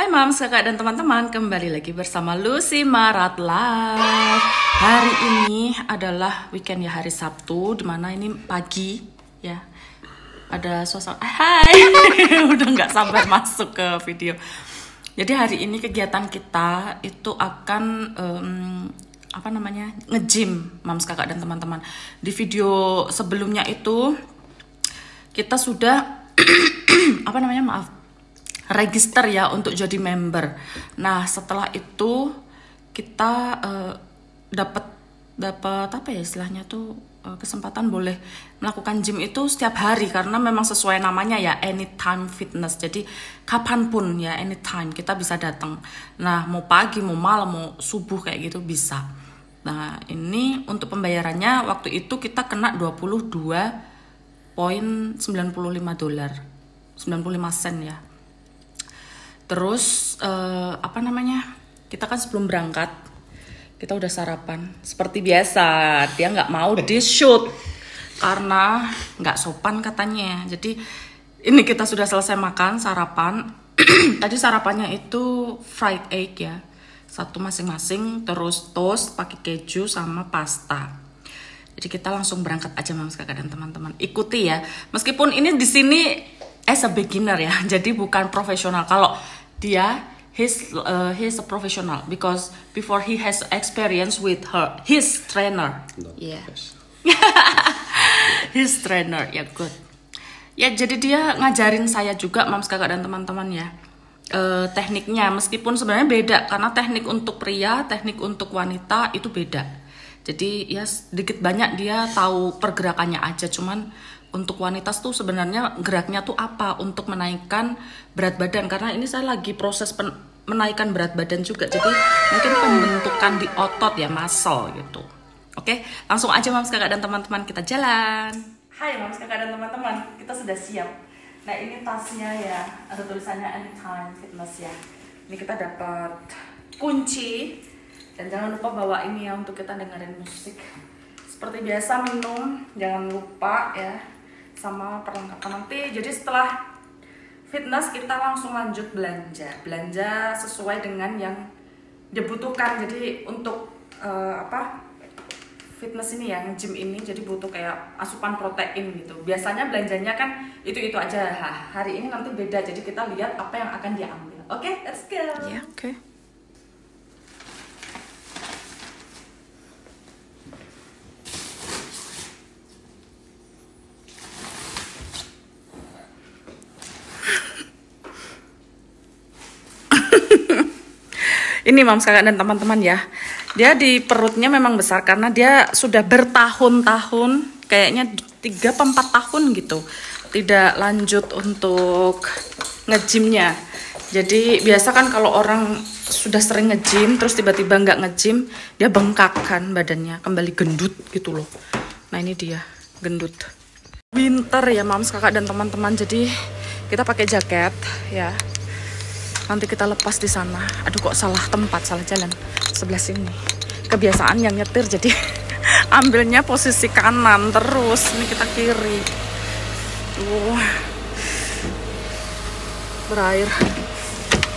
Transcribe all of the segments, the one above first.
Hai Mams, kakak dan teman-teman, kembali lagi bersama Lucy Marat Live. Hari ini adalah weekend ya, hari Sabtu, dimana ini pagi ya. Ada suasana, hai, udah nggak sabar masuk ke video. Jadi hari ini kegiatan kita itu akan nge-gym Mams, kakak dan teman-teman. Di video sebelumnya itu kita sudah register ya untuk jadi member. Nah setelah itu kita dapat apa ya istilahnya tuh kesempatan boleh melakukan gym itu setiap hari karena memang sesuai namanya ya, anytime fitness. Jadi kapanpun ya, anytime kita bisa datang. Nah mau pagi, mau malam, mau subuh kayak gitu bisa. Nah ini untuk pembayarannya waktu itu kita kena $22.95, 95 sen ya. Terus kita kan sebelum berangkat kita udah sarapan seperti biasa. Dia nggak mau di shoot karena nggak sopan katanya. Jadi ini kita sudah selesai makan sarapan. Tadi sarapannya itu fried egg ya, satu masing-masing. Terus toast pakai keju sama pasta. Jadi kita langsung berangkat aja Mams, kakak dan teman-teman. Ikuti ya. Meskipun ini di sini as a beginner ya, jadi bukan profesional. Kalau dia he's a professional because before he has experience with his trainer. Yeah. His trainer ya, good. Ya jadi dia ngajarin saya juga Mams, kakak dan teman-teman ya. Tekniknya meskipun sebenarnya beda karena teknik untuk pria, teknik untuk wanita itu beda. Jadi ya sedikit banyak dia tahu pergerakannya aja, cuman untuk wanita tuh sebenarnya geraknya tuh apa untuk menaikkan berat badan, karena ini saya lagi proses menaikkan berat badan juga, jadi mungkin pembentukan di otot ya, muscle gitu. Oke, langsung aja Mams, kakak dan teman-teman, kita jalan. Hai Mams, kakak dan teman-teman, kita sudah siap. Nah ini tasnya ya, ada tulisannya Anytime Fitness ya. Ini kita dapat kunci dan jangan lupa bawa ini ya untuk kita dengerin musik. Seperti biasa minum jangan lupa ya, sama perlengkapan nanti. Jadi setelah fitness kita langsung lanjut belanja sesuai dengan yang dibutuhkan. Jadi untuk fitness ini ya, gym ini jadi butuh kayak asupan protein gitu. Biasanya belanjanya kan itu aja. Hari ini nanti beda, jadi kita lihat apa yang akan diambil. Oke, let's go. Yeah, okay. Ini Mams, kakak dan teman-teman ya, dia di perutnya memang besar karena dia sudah bertahun-tahun, kayaknya 3-4 tahun gitu tidak lanjut untuk nge-gymnya. Jadi biasa kan kalau orang sudah sering nge-gym terus tiba-tiba nggak nge-gym, dia bengkak kan badannya, kembali gendut gitu loh. Nah ini dia gendut. Winter ya Mams, kakak dan teman-teman, jadi kita pakai jaket ya. Nanti kita lepas di sana. Aduh kok salah tempat, salah jalan. Sebelah sini. Kebiasaan yang nyetir jadi ambilnya posisi kanan terus. Ini kita kiri. Berair.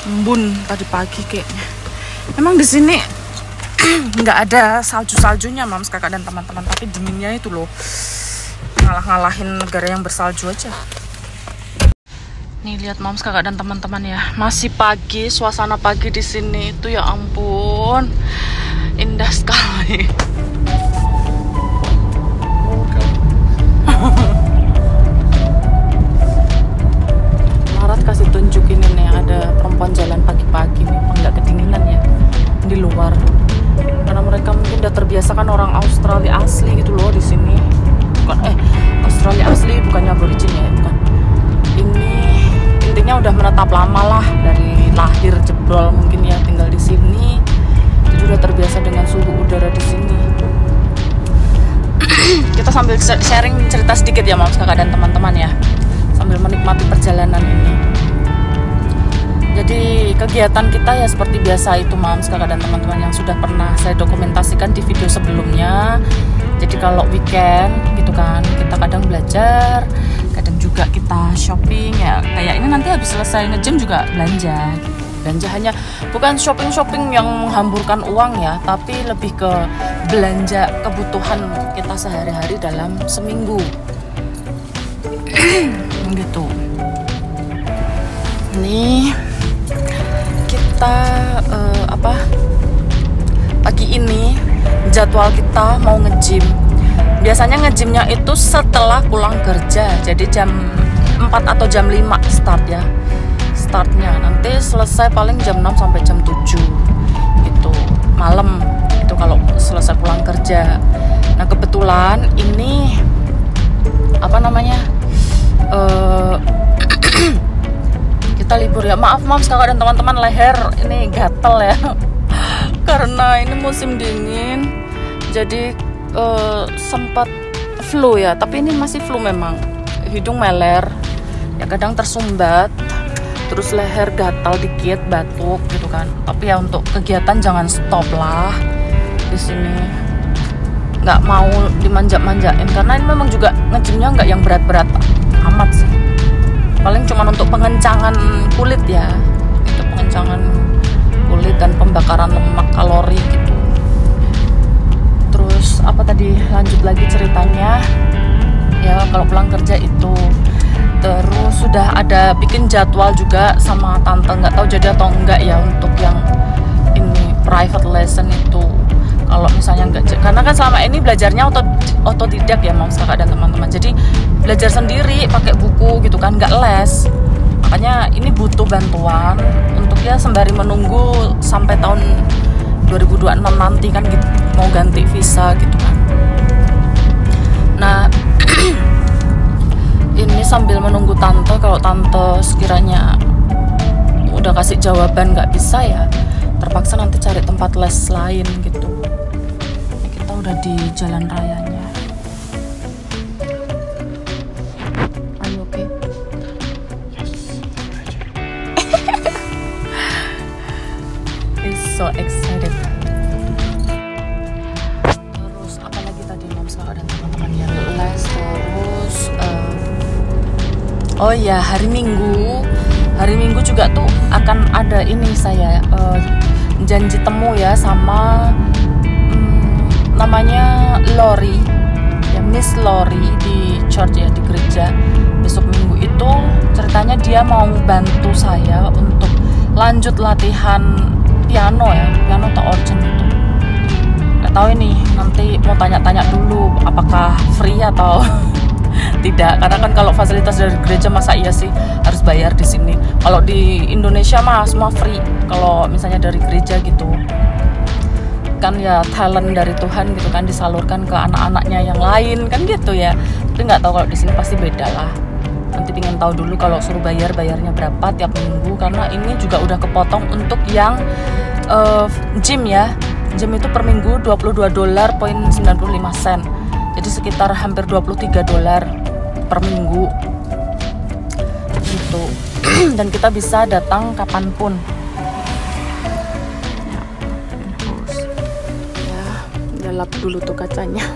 Embun tadi pagi kayaknya. Memang di sini nggak ada salju-saljunya Mams, kakak dan teman-teman, tapi dinginnya itu loh. Ngalah-ngalahin negara yang bersalju aja. Nih lihat Mams, kakak dan teman-teman ya, masih pagi, suasana pagi di sini itu ya ampun, indah sekali. Marat kasih tunjuk ini nih, ada perempuan jalan pagi-pagi nih, nggak kedinginan ya di luar, karena mereka mungkin udah terbiasa kan, orang Australia asli gitu loh di sini. Bukan Australia asli, bukannya aborigin ya, bukan. Ini intinya udah menetap lama lah, dari lahir jebrol mungkin ya, tinggal di sini, jadi udah terbiasa dengan suhu udara di sini. Kita sambil sharing cerita sedikit ya Mams, kakak dan teman-teman ya, sambil menikmati perjalanan ini. Jadi kegiatan kita ya seperti biasa itu Mams, kakak dan teman-teman, yang sudah pernah saya dokumentasikan di video sebelumnya. Jadi kalau weekend gitu kan, kita kadang belajar, kadang juga kita shopping ya, kayak ini nanti habis selesai nge-gym juga belanja gitu. belanja hanya bukan shopping yang menghamburkan uang ya, tapi lebih ke belanja kebutuhan kita sehari-hari dalam seminggu gitu. Ini kita pagi ini jadwal kita mau nge-gym. Biasanya nge-gymnya itu setelah pulang kerja, jadi jam 4 atau jam 5 start ya. Startnya nanti selesai paling jam 6 sampai jam 7 itu malam, itu kalau selesai pulang kerja. Nah kebetulan ini kita libur ya. Maaf Moms, kakak dan teman-teman, leher ini gatel ya karena ini musim dingin, jadi sempat flu ya, tapi ini masih flu memang. Hidung meler ya, kadang tersumbat, terus leher gatal dikit, batuk gitu kan. Tapi ya untuk kegiatan jangan stop lah di sini, nggak mau dimanja-manjain karena ini memang juga nge-gymnya nggak yang berat-berat amat sih, paling cuma untuk pengencangan kulit ya, itu pengencangan kulit dan pembakaran lemak kalori gitu. Terus apa tadi, lanjut lagi ceritanya ya, kalau pulang kerja itu terus sudah ada bikin jadwal juga sama tante, nggak tahu jadi atau enggak ya untuk yang ini private lesson itu. Kalau misalnya enggak, karena kan selama ini belajarnya otodidak ya Moms, kakak dan teman-teman, jadi belajar sendiri pakai buku gitu kan, nggak les. Makanya ini butuh bantuan untuk ya sembari menunggu sampai tahun 2026 nanti kan gitu, mau ganti visa gitu kan. Nah ini sambil menunggu tante, kalau tante sekiranya udah kasih jawaban nggak bisa ya terpaksa nanti cari tempat les lain gitu. Ini kita udah di jalan rayanya. Are you okay? He's so excited. Terus apa lagi tadi Moms, kakak dan teman-teman ya, les terus oh ya, hari Minggu juga tuh akan ada ini, saya janji temu ya sama namanya Lori ya, Miss Lori di church ya, di gereja. Besok Minggu itu ceritanya dia mau bantu saya untuk lanjut latihan piano ya, piano atau organ gitu. Gak tahu ini, nanti mau tanya-tanya dulu apakah free atau tidak, karena kan kalau fasilitas dari gereja masa iya sih harus bayar di sini. Kalau di Indonesia mah semua free kalau misalnya dari gereja gitu kan ya, talent dari Tuhan gitu kan disalurkan ke anak-anaknya yang lain kan gitu ya. Tapi nggak tahu kalau di sini pasti beda lah. Nanti pengen tahu dulu kalau suruh bayarnya berapa tiap minggu, karena ini juga udah kepotong untuk yang gym ya. Gym itu per minggu $22.95, jadi sekitar hampir $23 per minggu gitu. Dan kita bisa datang kapanpun ya. Lap dulu tuh kacanya.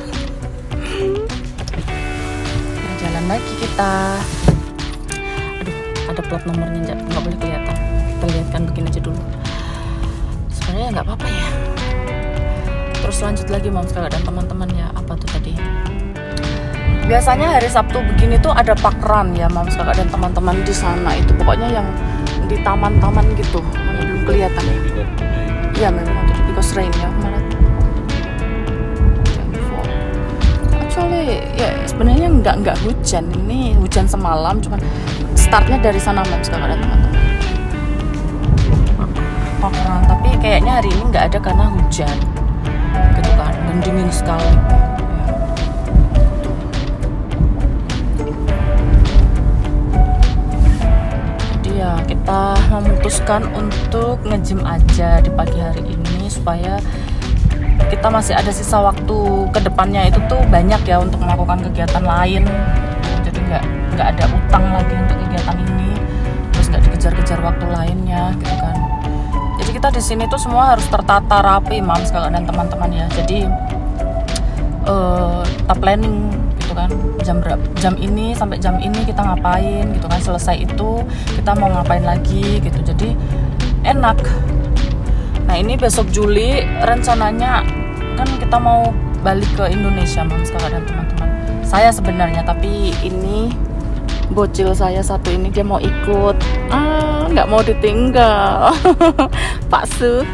Nah, jalan lagi kita. Aduh, ada plat nomornya, nggak boleh kelihatan. Kita lihatkan begini aja dulu. Sebenarnya nggak apa-apa ya. Terus lanjut lagi Moms, kakak dan teman-teman ya. Apa tuh tadi? Biasanya hari Sabtu begini tuh ada parkrun ya Moms, kakak dan teman-teman di sana itu. Pokoknya yang di taman-taman gitu. Mana belum kelihatan ya. Iya memang tuh because rain ya kemarin. Actually ya sebenarnya nggak hujan. Ini hujan semalam, cuman startnya dari sana Moms, kakak dan teman-teman. Parkrun, tapi kayaknya hari ini nggak ada karena hujan gitu kan, dan dingin sekali. Jadi ya kita memutuskan untuk nge-gym aja di pagi hari ini supaya kita masih ada sisa waktu ke depannya itu tuh banyak ya untuk melakukan kegiatan lain. Jadi nggak ada utang lagi untuk kegiatan ini, terus nggak dikejar-kejar waktu lainnya gitu kan. Jadi kita di sini tuh semua harus tertata rapi Moms, kakak dan teman-teman ya. Jadi kita planning gitu kan, jam ini sampai jam ini kita ngapain gitu kan, selesai itu kita mau ngapain lagi gitu. Jadi enak. Nah ini besok Juli rencananya kan kita mau balik ke Indonesia, Mams, kakak dan teman-teman. Saya sebenarnya, tapi ini bocil saya satu ini dia mau ikut. Nggak mau ditinggal. Pak Su,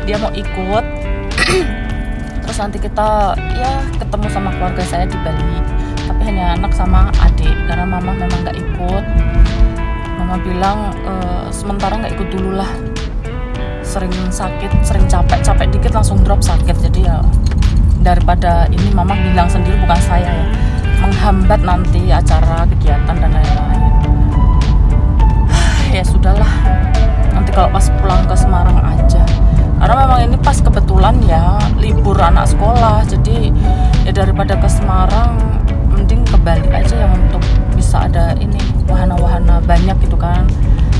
dia mau ikut. Terus nanti kita ya ketemu sama keluarga saya di Bali. Tapi hanya anak sama adik, karena mama memang nggak ikut. Mama bilang sementara nggak ikut dulu lah. Sering sakit, sering capek dikit langsung drop sakit. Jadi ya daripada ini mama bilang sendiri, bukan saya ya, menghambat nanti acara kegiatan dan lain-lain. Ya sudahlah, nanti kalau pas pulang ke Semarang aja, karena memang ini pas kebetulan ya libur anak sekolah. Jadi ya daripada ke Semarang mending ke Bali aja yang untuk bisa ada ini wahana-wahana banyak gitu kan.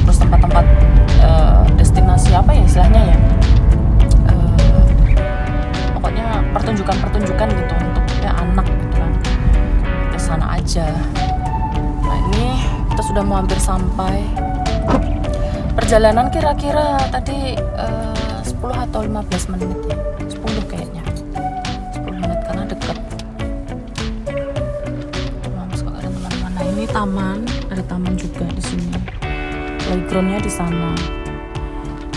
Terus tempat-tempat destinasi apa ya istilahnya ya, pokoknya pertunjukan gitu untuk ya anak gitu kan, ke sana aja. Nah ini kita sudah mau hampir sampai. Perjalanan kira-kira tadi 10 atau 15 menit ya, 10 kayaknya, 10 menit karena deket. Teman-teman, nah ini taman, ada taman juga di sini, playgroundnya di sana.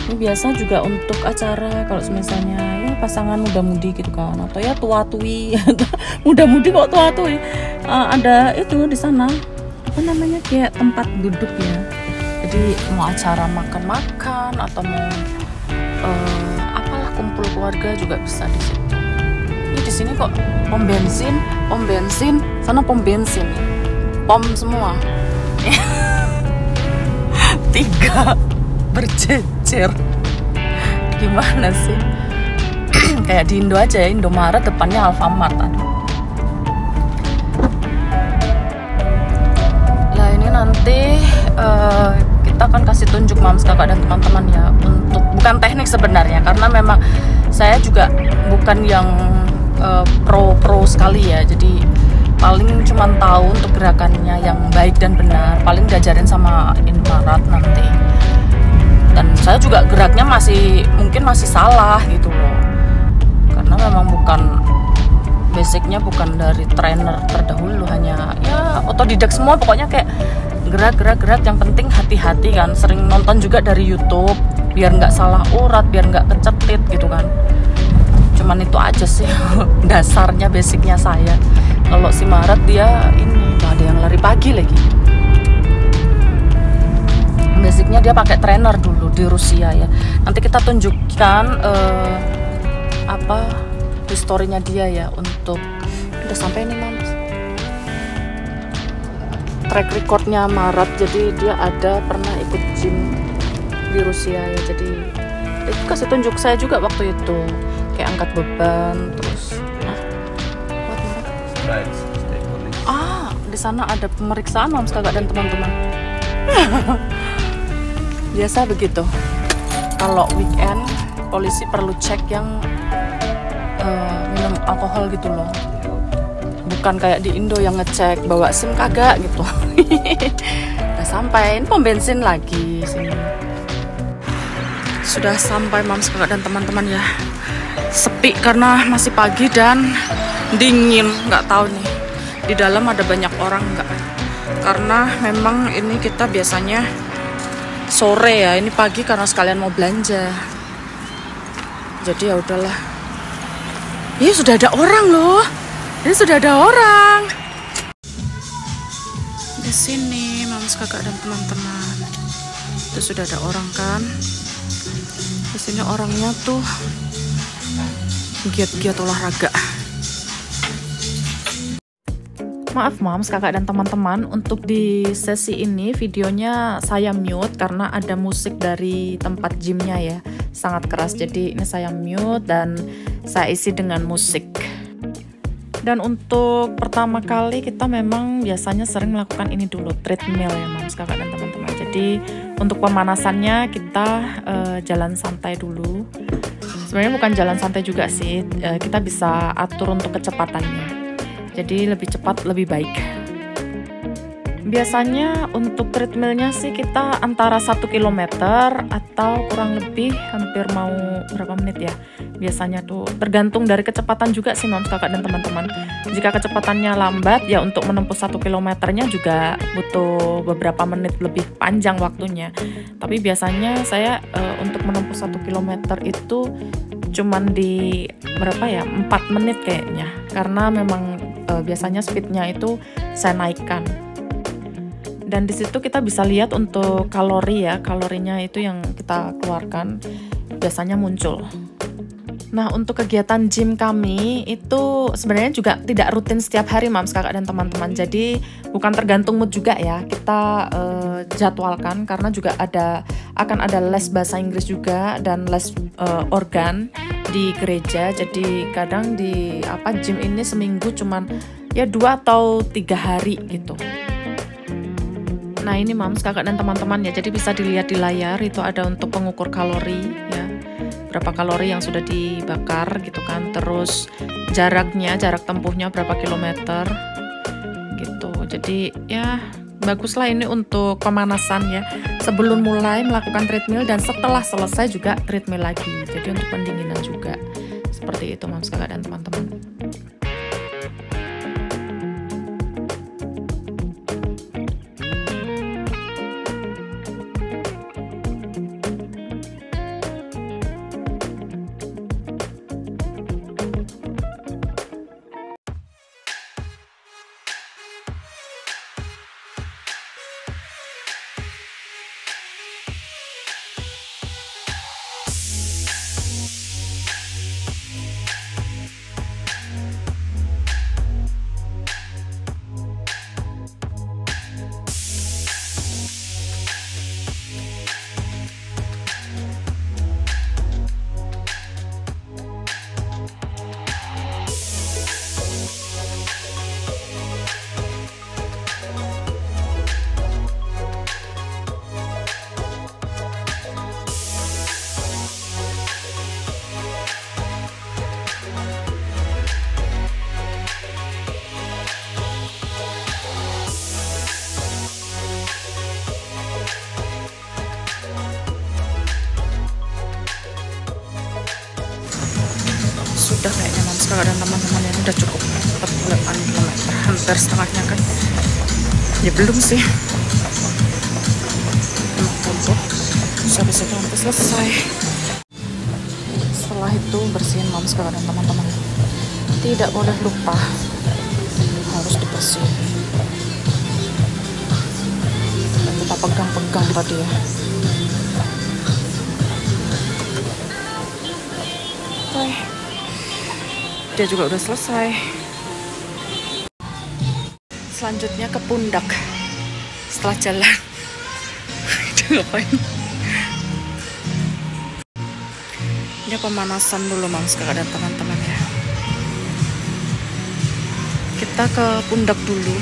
Ini biasa juga untuk acara kalau misalnya ya pasangan muda-mudi gitu kan, atau ya tua-tui. Muda-mudi kok tua-tui. Ada itu di sana apa namanya, kayak tempat duduk ya. Jadi mau acara makan-makan atau mau apalah kumpul keluarga juga bisa di situ. Ini di sini kok pom bensin, sana pom bensin, pom semua. 3 berjejer. Gimana sih? Kayak di Indo aja ya, Indomaret depannya Alfamart. Lah ini nanti kita akan kasih tunjuk Mams, kakak dan teman-teman ya, untuk bukan teknik sebenarnya, karena memang saya juga bukan yang pro sekali ya. Jadi paling cuman tahu untuk gerakannya yang baik dan benar, paling diajarin sama Inmarat nanti. Dan saya juga geraknya mungkin masih salah gitu loh, karena memang bukan basicnya, bukan dari trainer terdahulu, hanya ya otodidak semua. Pokoknya kayak gerak, yang penting hati-hati kan. Sering nonton juga dari YouTube biar nggak salah urat, biar nggak kecetit gitu kan. Cuman itu aja sih dasarnya, basicnya saya. Kalau si Maret dia ini nggak ada yang lari pagi lagi. Basicnya dia pakai trainer dulu di Rusia ya. Nanti kita tunjukkan historinya dia ya, untuk udah sampai ini Mams. Track recordnya Maret, jadi dia ada pernah ikut gym di Rusia ya. Jadi itu kasih tunjuk saya juga waktu itu, kayak angkat beban terus. Di sana ada pemeriksaan Mams, kakak dan teman-teman. Biasa begitu. Kalau weekend polisi perlu cek yang minum alkohol gitu loh. Bukan kayak di Indo yang ngecek bawa SIM kagak gitu. Udah sampai, ini pom bensin lagi sini. Sudah sampai Mams, kakak dan teman-teman ya. Sepi karena masih pagi dan dingin, nggak tahu nih di dalam ada banyak orang nggak. Karena memang ini kita biasanya sore ya, ini pagi karena sekalian mau belanja. Jadi ya udahlah. Ini sudah ada orang loh. Ini sudah ada orang di sini, Mams, kakak dan teman-teman. Itu sudah ada orang kan. Di sini orangnya tuh giat-giat olahraga. Maaf Mams, kakak dan teman-teman, untuk di sesi ini videonya saya mute karena ada musik dari tempat gymnya ya, sangat keras. Jadi ini saya mute dan saya isi dengan musik. Dan untuk pertama kali kita memang biasanya sering melakukan ini dulu, treadmill ya Mams, kakak dan teman-teman. Jadi untuk pemanasannya kita jalan santai dulu. Sebenarnya bukan jalan santai juga sih, kita bisa atur untuk kecepatannya. Jadi lebih cepat lebih baik. Biasanya untuk treadmillnya sih kita antara 1 kilometer atau kurang lebih hampir mau berapa menit ya. Biasanya tuh tergantung dari kecepatan juga sih Moms Kakak dan teman-teman. Jika kecepatannya lambat ya untuk menempuh 1 kilometernya juga butuh beberapa menit lebih panjang waktunya. Tapi biasanya saya untuk menempuh 1 kilometer itu cuman di berapa ya, 4 menit kayaknya. Karena memang biasanya speednya itu saya naikkan. Dan di situ kita bisa lihat untuk kalori ya, kalorinya itu yang kita keluarkan biasanya muncul. Nah, untuk kegiatan gym kami itu sebenarnya juga tidak rutin setiap hari Moms Kakak dan teman-teman. Jadi bukan tergantung mood juga ya. Kita jadwalkan karena juga akan ada les bahasa Inggris juga dan les organ di gereja. Jadi kadang di gym ini seminggu cuman ya 2 atau 3 hari gitu. Nah, ini Moms Kakak dan teman-teman ya. Jadi bisa dilihat di layar itu ada untuk pengukur kalori ya. Berapa kalori yang sudah dibakar gitu kan. Terus jarak tempuhnya berapa kilometer gitu. Jadi ya baguslah ini untuk pemanasan ya. Sebelum mulai melakukan treadmill dan setelah selesai juga treadmill lagi. Jadi untuk pendinginan juga. Seperti itu Moms Kakak dan teman-teman. Sudah kayaknya Moms Kakak dan teman-teman ini udah cukup 48 km, hampir setengahnya kan ya, belum sih 50 habis itu nanti selesai. Setelah itu bersihin Moms Kakak dan teman-teman, tidak boleh lupa harus dibersihin. Dan kita pegang-pegang tadi ya. Dia juga udah selesai. Selanjutnya ke pundak setelah jalan. Dia ngapain? Ini pemanasan dulu Moms Kakak dan teman-teman ya. Kita ke pundak dulu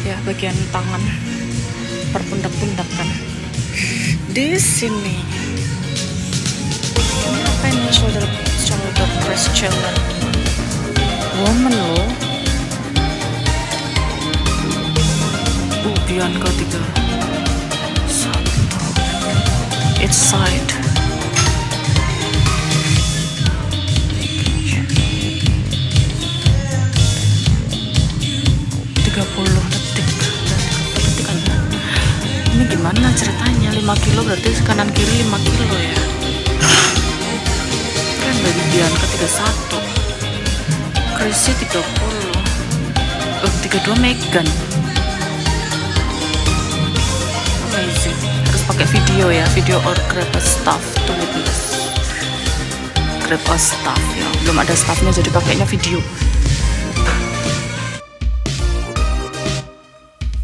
ya, bagian tangan, perpundak-pundakan di sini. Ini apa ini? Shoulder press challenge. Woman loh. Bianca 3. Each side. 30 detik. Ini gimana ceritanya? 5 kilo berarti kanan kiri 5 kilo ya. Bagi Bianca 31, Chrissy 30, 32 Megan. Amazing. Harus pakai video ya, video or grab a staff to witness. Grab a staff ya, belum ada staffnya jadi pakainya video.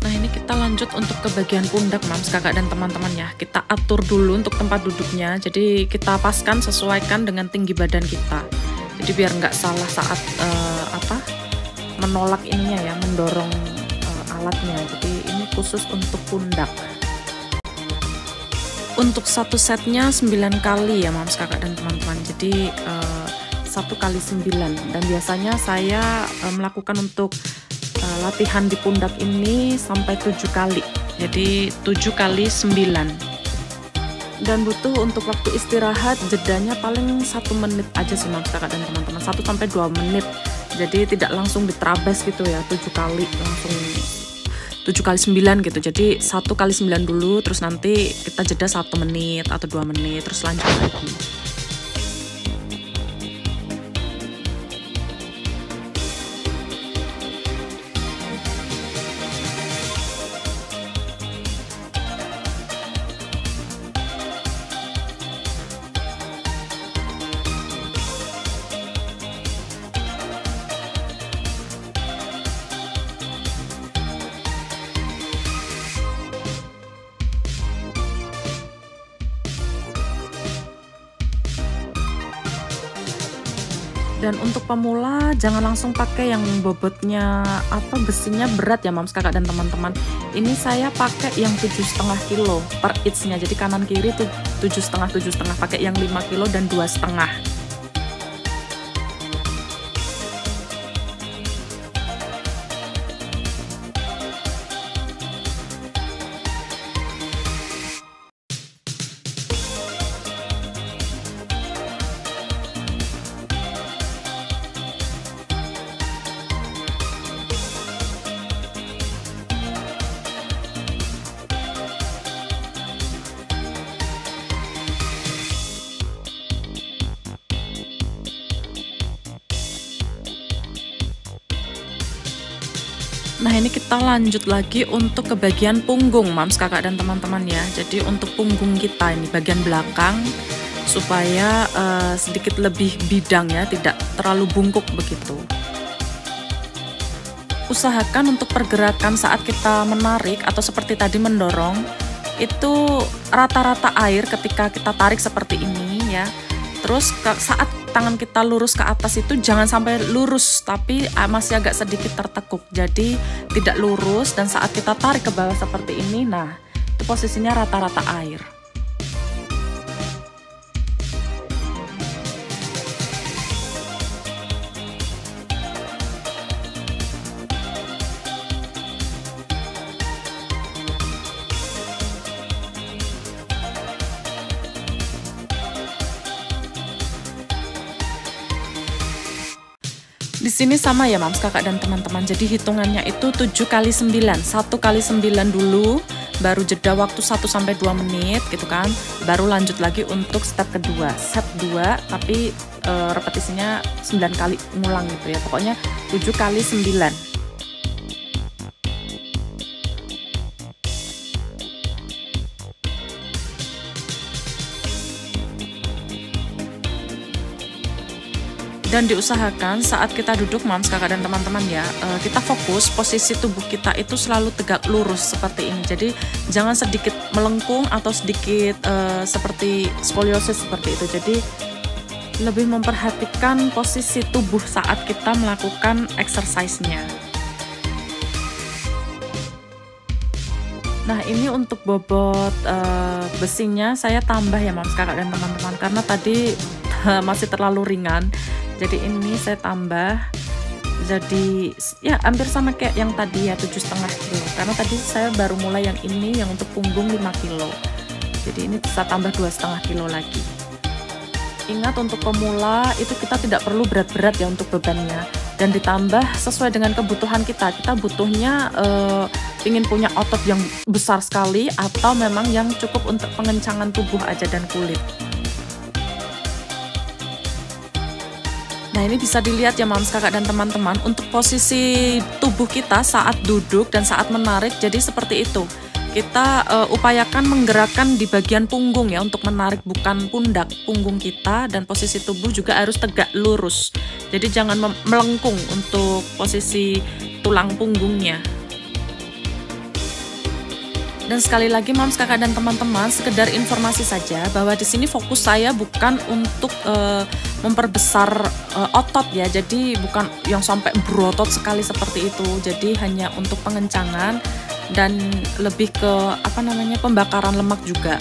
Nah ini kita lanjut untuk ke bagian pundak Moms Kakak dan teman-teman ya. Kita atur dulu untuk tempat duduknya, jadi kita paskan sesuaikan dengan tinggi badan kita. Jadi biar nggak salah saat menolak ininya ya, mendorong alatnya. Jadi ini khusus untuk pundak. Untuk satu setnya 9 kali ya Moms Kakak dan teman-teman. Jadi 1 kali 9, dan biasanya saya melakukan untuk latihan di pundak ini sampai 7 kali. Jadi 7 kali 9. Dan butuh untuk waktu istirahat jedanya paling 1 menit aja sih Moms Kakak dan teman-teman, 1 sampai 2 menit. Jadi tidak langsung diterabas gitu ya, 7 kali langsung 7 kali 9 gitu. Jadi 1 kali 9 dulu, terus nanti kita jeda 1 menit atau 2 menit, terus lanjut lagi. Dan untuk pemula jangan langsung pakai yang bobotnya besinya berat ya Moms Kakak dan teman-teman. Ini saya pakai yang 7,5 kilo per each-nya. Jadi kanan kiri tuh 7,5 pakai yang 5 kilo dan 2,5. Nah ini kita lanjut lagi untuk ke bagian punggung Moms Kakak dan teman-teman ya. Jadi untuk punggung kita ini bagian belakang supaya sedikit lebih bidang ya, tidak terlalu bungkuk begitu. Usahakan untuk pergerakan saat kita menarik atau seperti tadi mendorong itu rata-rata air ketika kita tarik seperti ini ya. Terus saat tangan kita lurus ke atas itu jangan sampai lurus, tapi masih agak sedikit tertekuk. Jadi tidak lurus, dan saat kita tarik ke bawah seperti ini, nah itu posisinya rata-rata air. Di sini sama ya Moms Kakak dan teman-teman. Jadi hitungannya itu 7 kali 9. 1 kali 9 dulu, baru jeda waktu 1 sampai 2 menit gitu kan. Baru lanjut lagi untuk step kedua. Set 2 tapi repetisinya 9 kali ngulang gitu ya. Pokoknya 7 kali 9. Dan diusahakan saat kita duduk Moms Kakak dan teman-teman ya, kita fokus posisi tubuh kita itu selalu tegak lurus seperti ini. Jadi jangan sedikit melengkung atau sedikit seperti skoliosis seperti itu. Jadi lebih memperhatikan posisi tubuh saat kita melakukan exercise-nya. Nah ini untuk bobot besinya saya tambah ya Moms Kakak dan teman-teman, karena tadi masih terlalu ringan. Jadi ini saya tambah, jadi ya hampir sama kayak yang tadi ya 7,5 kilo. Karena tadi saya baru mulai yang ini yang untuk punggung 5 kilo. Jadi ini bisa tambah 2,5 kilo lagi. Ingat untuk pemula itu kita tidak perlu berat-berat ya untuk bebannya. Dan ditambah sesuai dengan kebutuhan kita. Kita butuhnya ingin punya otot yang besar sekali atau memang yang cukup untuk pengencangan tubuh aja dan kulit. Nah ini bisa dilihat ya Moms Kakak dan teman-teman, untuk posisi tubuh kita saat duduk dan saat menarik jadi seperti itu. Kita upayakan menggerakkan di bagian punggung ya untuk menarik, bukan pundak, punggung kita, dan posisi tubuh juga harus tegak lurus. Jadi jangan melengkung untuk posisi tulang punggungnya. Dan sekali lagi Moms Kakak dan teman-teman, sekedar informasi saja bahwa di sini fokus saya bukan untuk memperbesar otot ya. Jadi bukan yang sampai berotot sekali seperti itu. Jadi hanya untuk pengencangan dan lebih ke pembakaran lemak juga.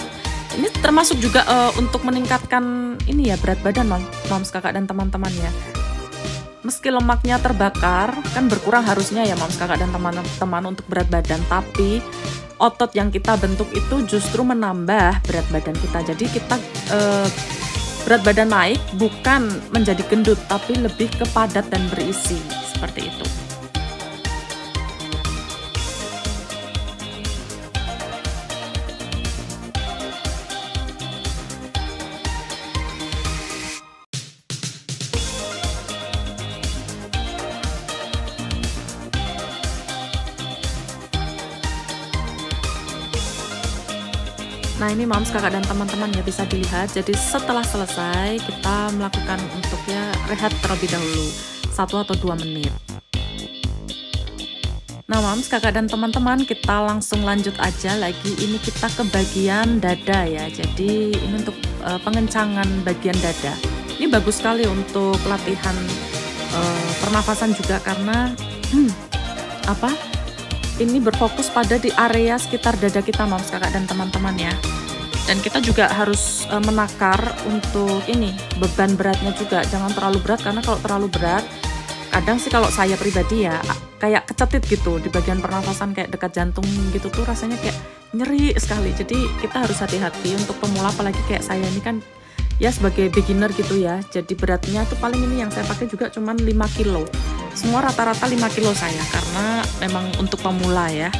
Ini termasuk juga untuk meningkatkan ini ya berat badan Moms Kakak dan teman-teman ya. meski lemaknya terbakar, kan berkurang harusnya ya moms, kakak dan teman-teman untuk berat badan, tapi otot yang kita bentuk itu justru menambah berat badan kita. Jadi kita berat badan naik bukan menjadi gendut, tapi lebih ke padat dan berisi, seperti itu. Nah ini moms, kakak dan teman-teman ya, bisa dilihat. Jadi setelah selesai kita melakukan untuk ya rehat terlebih dahulu 1 atau 2 menit. Nah moms, kakak dan teman-teman, kita langsung lanjut aja lagi. Ini kita ke bagian dada ya. Jadi ini untuk pengencangan bagian dada. Ini bagus sekali untuk latihan pernafasan juga, karena ini berfokus pada di area sekitar dada kita moms, kakak dan teman-teman ya. Dan kita juga harus menakar untuk ini beban beratnya juga, jangan terlalu berat, karena kalau terlalu berat kadang sih kalau saya pribadi ya kayak kecetit gitu di bagian pernafasan, kayak dekat jantung gitu tuh rasanya kayak nyeri sekali. Jadi kita harus hati-hati untuk pemula, apalagi kayak saya ini kan ya sebagai beginner gitu ya. Jadi beratnya tuh paling ini yang saya pakai juga cuman 5 kilo. Semua rata-rata 5 kilo saya, karena memang untuk pemula ya.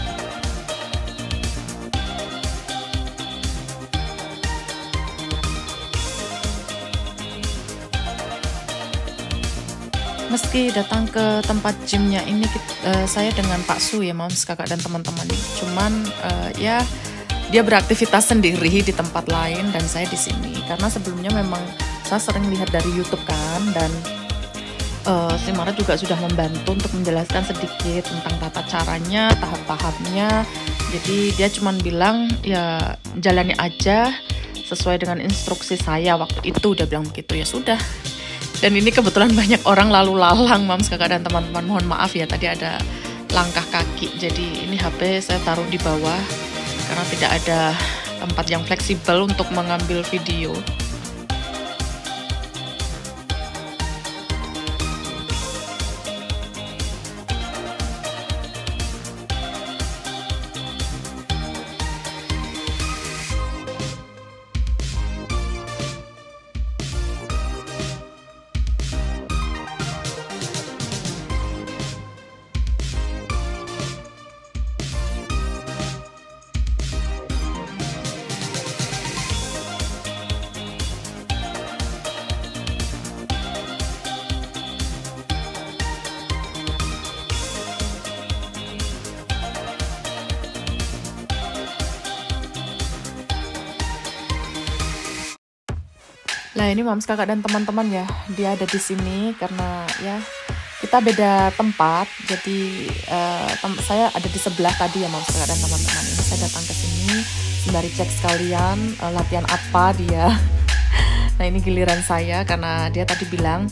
Meski datang ke tempat gymnya ini saya dengan Pak Su ya moms, kakak dan teman-teman. Cuman ya dia beraktivitas sendiri di tempat lain dan saya di sini. Karena sebelumnya memang saya sering lihat dari YouTube kan, dan si Mara juga sudah membantu untuk menjelaskan sedikit tentang tata caranya, tahap-tahapnya. Jadi dia cuma bilang ya jalani aja sesuai dengan instruksi saya waktu itu, dia bilang begitu, ya sudah. Dan ini kebetulan banyak orang lalu lalang moms, kakak dan teman-teman, mohon maaf ya tadi ada langkah kaki. Jadi ini HP saya taruh di bawah karena tidak ada tempat yang fleksibel untuk mengambil video. Nah ini moms, kakak dan teman-teman ya, dia ada di sini karena ya kita beda tempat. Jadi saya ada di sebelah tadi ya moms, kakak dan teman-teman. Ini saya datang ke sini sembari cek sekalian latihan apa dia. Nah ini giliran saya karena dia tadi bilang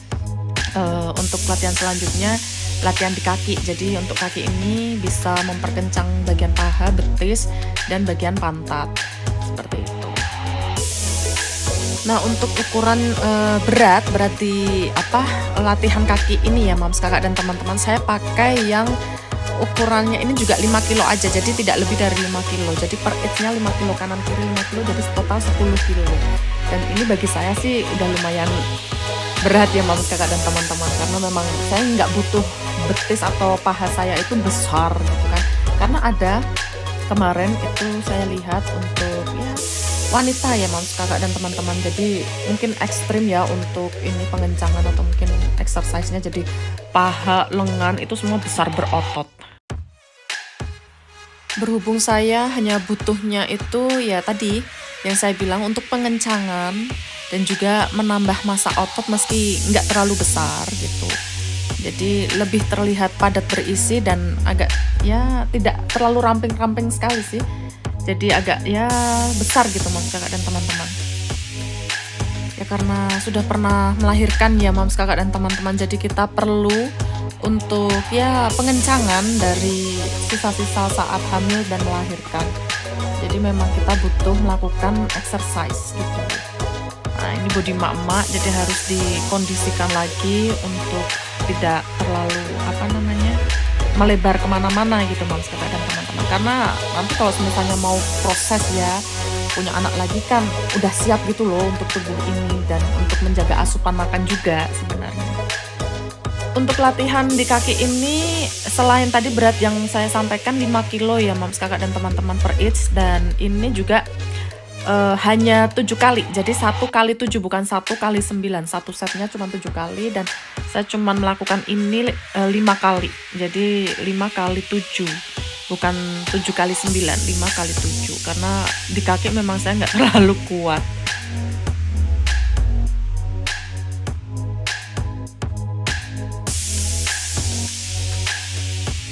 untuk latihan selanjutnya latihan di kaki. Jadi untuk kaki ini bisa memperkencang bagian paha, betis, dan bagian pantat seperti itu. Nah untuk ukuran berat di latihan kaki ini ya moms, kakak dan teman-teman, saya pakai yang ukurannya ini juga 5 kilo aja, jadi tidak lebih dari 5 kilo. Jadi per each-nya 5 kilo, kanan kiri 5 kilo, jadi total 10 kilo. Dan ini bagi saya sih udah lumayan berat ya moms, kakak dan teman-teman, karena memang saya nggak butuh betis atau paha saya itu besar gitu kan. Karena ada kemarin itu saya lihat untuk ya wanita ya moms, kakak dan teman-teman, jadi mungkin ekstrim ya untuk ini pengencangan atau mungkin exercise-nya, jadi paha, lengan itu semua besar berotot. Berhubung saya hanya butuhnya itu ya tadi yang saya bilang untuk pengencangan dan juga menambah massa otot meski nggak terlalu besar gitu. Jadi lebih terlihat padat berisi dan agak ya tidak terlalu ramping-ramping sekali sih. Jadi agak ya besar gitu moms, kakak dan teman-teman. Ya karena sudah pernah melahirkan ya moms, kakak dan teman-teman, jadi kita perlu untuk ya pengencangan dari sisa-sisa saat hamil dan melahirkan. Jadi memang kita butuh melakukan exercise gitu. Nah ini body emak-emak jadi harus dikondisikan lagi untuk tidak terlalu melebar kemana-mana gitu Moms Kakak dan teman-teman, karena nanti kalau misalnya mau proses ya punya anak lagi kan udah siap gitu loh untuk tubuh ini dan untuk menjaga asupan makan juga sebenarnya. Untuk latihan di kaki ini selain tadi berat yang saya sampaikan 5 kilo ya Moms Kakak dan teman-teman per each, dan ini juga hanya 7 kali, jadi 1 kali 7 bukan 1 kali 9, satu setnya cuma 7 kali dan saya cuma melakukan ini 5 kali, jadi 5 kali 7 bukan 7 kali 9, 5 kali 7 karena di kaki memang saya nggak terlalu kuat.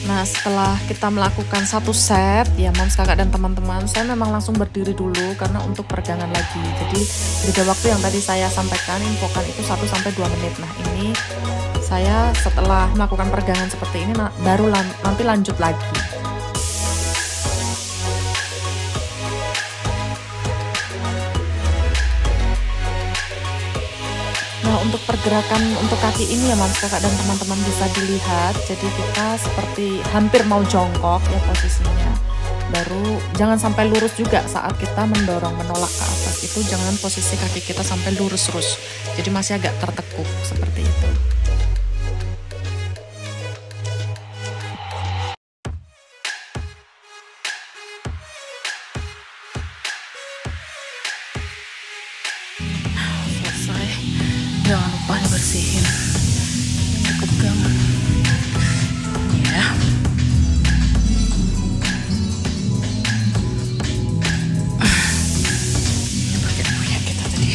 Nah, setelah kita melakukan satu set ya Moms Kakak dan teman-teman, saya memang langsung berdiri dulu karena untuk peregangan lagi. Jadi jeda waktu yang tadi saya sampaikan infokan itu 1-2 menit. Nah, ini saya setelah melakukan peregangan seperti ini baru nanti lanjut lagi. Nah, untuk pergerakan untuk kaki ini ya Moms Kakak dan teman-teman bisa dilihat, jadi kita seperti hampir mau jongkok ya posisinya, baru jangan sampai lurus juga saat kita menolak ke atas, itu jangan posisi kaki kita sampai lurus terus, jadi masih agak tertekuk seperti itu. Jangan lupa dibersihin kepegang ya. Ini pakai punya kita tadi.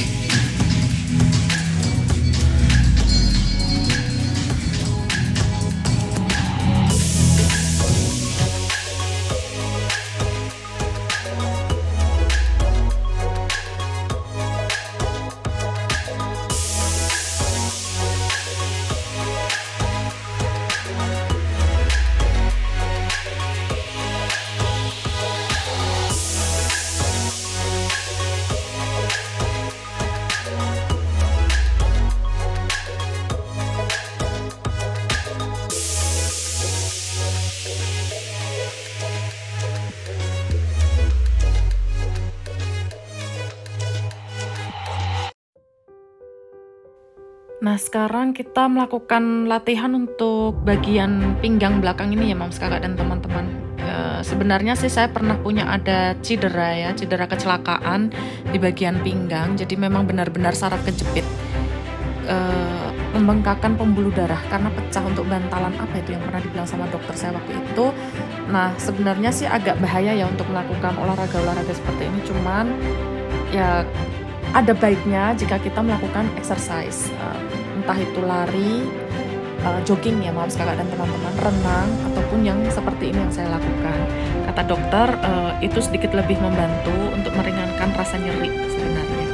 Nah, sekarang kita melakukan latihan untuk bagian pinggang belakang ini ya Moms Kakak dan teman-teman. Sebenarnya sih saya pernah punya ada cedera kecelakaan di bagian pinggang, jadi memang benar-benar saraf kejepit, pembengkakan pembuluh darah karena pecah untuk bantalan apa itu yang pernah dibilang sama dokter saya waktu itu. Nah, sebenarnya sih agak bahaya ya untuk melakukan olahraga seperti ini, cuman ya ada baiknya jika kita melakukan exercise, entah itu lari, jogging ya Moms Kakak dan teman-teman, renang, ataupun yang seperti ini yang saya lakukan. Kata dokter itu sedikit lebih membantu untuk meringankan rasa nyeri sebenarnya.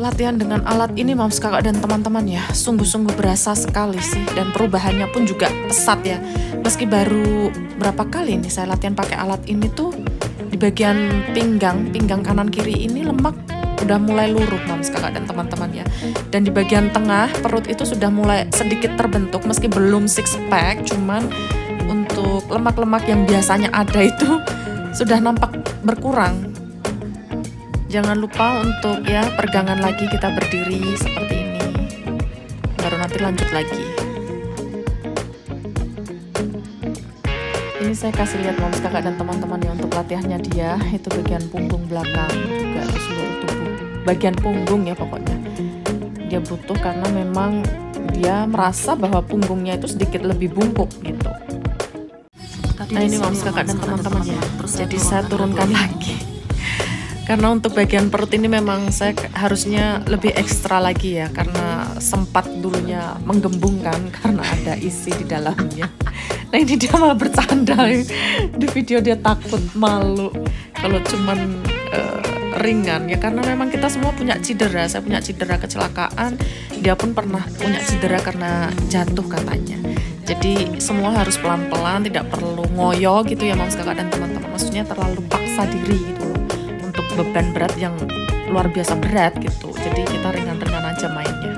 latihan dengan alat ini Moms Kakak dan teman-teman ya, sungguh-sungguh berasa sekali sih, dan perubahannya pun juga pesat ya. Meski baru berapa kali nih saya latihan pakai alat ini tuh, di bagian pinggang kanan kiri ini lemak udah mulai luruh Moms Kakak dan teman-teman ya. Dan di bagian tengah perut itu sudah mulai sedikit terbentuk, meski belum six pack, cuman untuk lemak-lemak yang biasanya ada itu sudah nampak berkurang. Jangan lupa untuk ya pergangan lagi, kita berdiri seperti ini, baru nanti lanjut lagi. Ini saya kasih lihat Moms Kakak dan teman-teman ya, untuk latihannya dia itu bagian punggung belakang juga di seluruh tubuh, bagian punggung ya pokoknya dia butuh, karena memang dia merasa bahwa punggungnya itu sedikit lebih bungkuk gitu. Nah ini Moms Kakak dan teman-teman ya, jadi saya turunkan lagi. Karena untuk bagian perut ini memang saya harusnya lebih ekstra lagi ya, karena sempat dulunya menggembung kan, karena ada isi di dalamnya. Nah ini dia malah bercanda di video, dia takut, malu kalau cuman ringan ya, karena memang kita semua punya cedera. Saya punya cedera kecelakaan, dia pun pernah punya cedera karena jatuh katanya. Jadi semua harus pelan-pelan, tidak perlu ngoyo gitu ya Moms Kakak dan teman-teman. Maksudnya terlalu paksa diri gitu loh, untuk beban berat yang luar biasa berat gitu. Jadi kita ringan-ringan aja mainnya.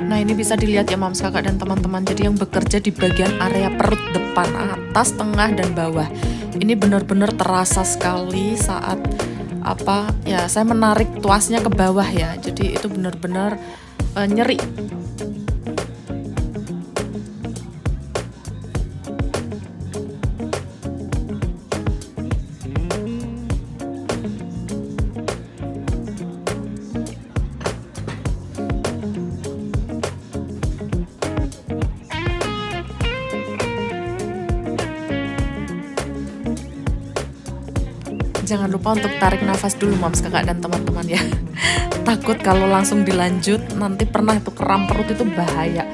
Nah ini bisa dilihat ya Moms Kakak dan teman-teman, jadi yang bekerja di bagian area perut depan, atas, tengah, dan bawah. Ini benar-benar terasa sekali saat saya menarik tuasnya ke bawah ya, jadi itu benar-benar nyeri. Jangan lupa untuk tarik nafas dulu Moms Kakak dan teman-teman ya. Takut kalau langsung dilanjut nanti pernah itu kram perut, itu bahaya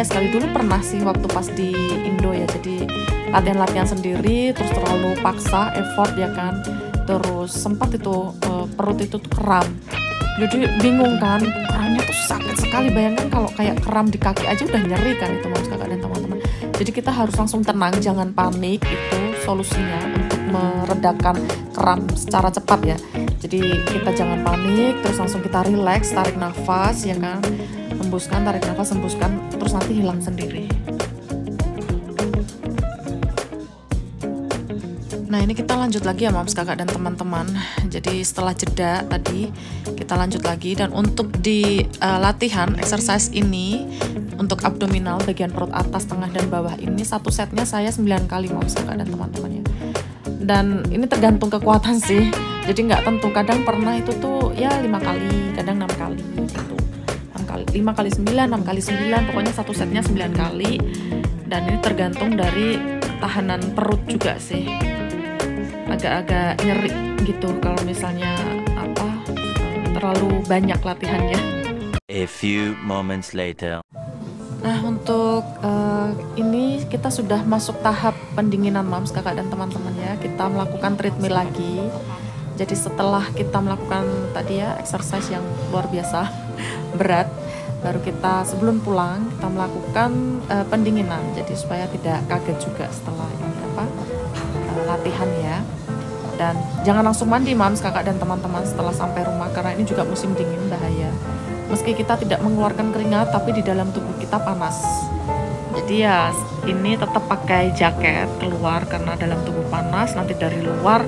sekali. Dulu pernah sih waktu pas di Indo ya, jadi latihan sendiri terus terlalu paksa effort ya kan, terus sempat itu perut itu tuh kram. Jadi bingung kan, kramnya tuh sakit sekali. Bayangkan kalau kayak kram di kaki aja udah nyeri kan itu Moms Kakak dan teman-teman. Jadi kita harus langsung tenang, jangan panik, itu solusinya untuk meredakan kram secara cepat ya. Jadi kita jangan panik, terus langsung kita relax, tarik nafas ya kan, hembuskan, tarik nafas, hembuskan, terus nanti hilang sendiri. Nah ini kita lanjut lagi ya Moms Kakak dan teman-teman. Jadi setelah jeda tadi kita lanjut lagi, dan untuk di latihan exercise ini untuk abdominal bagian perut atas, tengah, dan bawah ini satu setnya saya 9 kali Moms Kakak dan teman-teman ya. Dan ini tergantung kekuatan sih, jadi nggak tentu, kadang pernah itu tuh ya 5 kali, kadang 6 kali gitu, 5 kali 9, 6 kali 9, pokoknya satu setnya 9 kali. Dan ini tergantung dari tahanan perut juga sih, agak-agak nyeri gitu kalau misalnya terlalu banyak latihannya. A few moments later. Nah untuk ini kita sudah masuk tahap pendinginan Moms Kakak dan teman-teman ya. Kita melakukan treadmill lagi. Jadi setelah kita melakukan tadi ya exercise yang luar biasa berat, baru kita sebelum pulang kita melakukan pendinginan. Jadi supaya tidak kaget juga setelah ini latihan ya. Dan jangan langsung mandi Moms Kakak dan teman-teman setelah sampai rumah, karena ini juga musim dingin, bahaya. Meski kita tidak mengeluarkan keringat, tapi di dalam tubuh kita panas. Jadi ya ini tetap pakai jaket keluar, karena dalam tubuh panas, nanti dari luar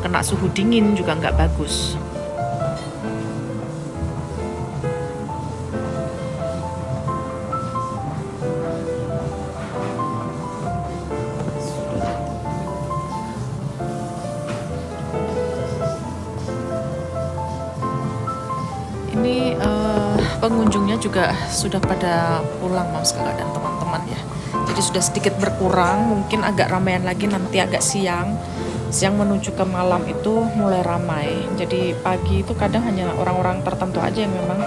kena suhu dingin juga nggak bagus. Ini pengunjungnya juga sudah pada pulang Moms Kakak dan teman-teman ya. Jadi sudah sedikit berkurang, mungkin agak ramaian lagi nanti agak siang menuju ke malam itu mulai ramai. Jadi pagi itu kadang hanya orang-orang tertentu aja yang memang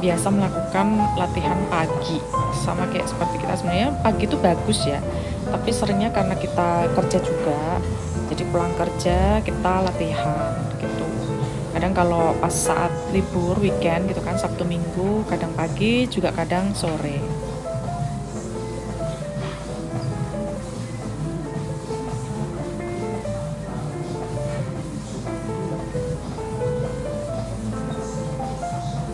biasa melakukan latihan pagi, sama kayak seperti kita. Sebenarnya pagi itu bagus ya, tapi seringnya karena kita kerja juga, jadi pulang kerja kita latihan gitu. Kadang kalau pas saat libur weekend gitu kan, Sabtu Minggu, kadang pagi juga kadang sore.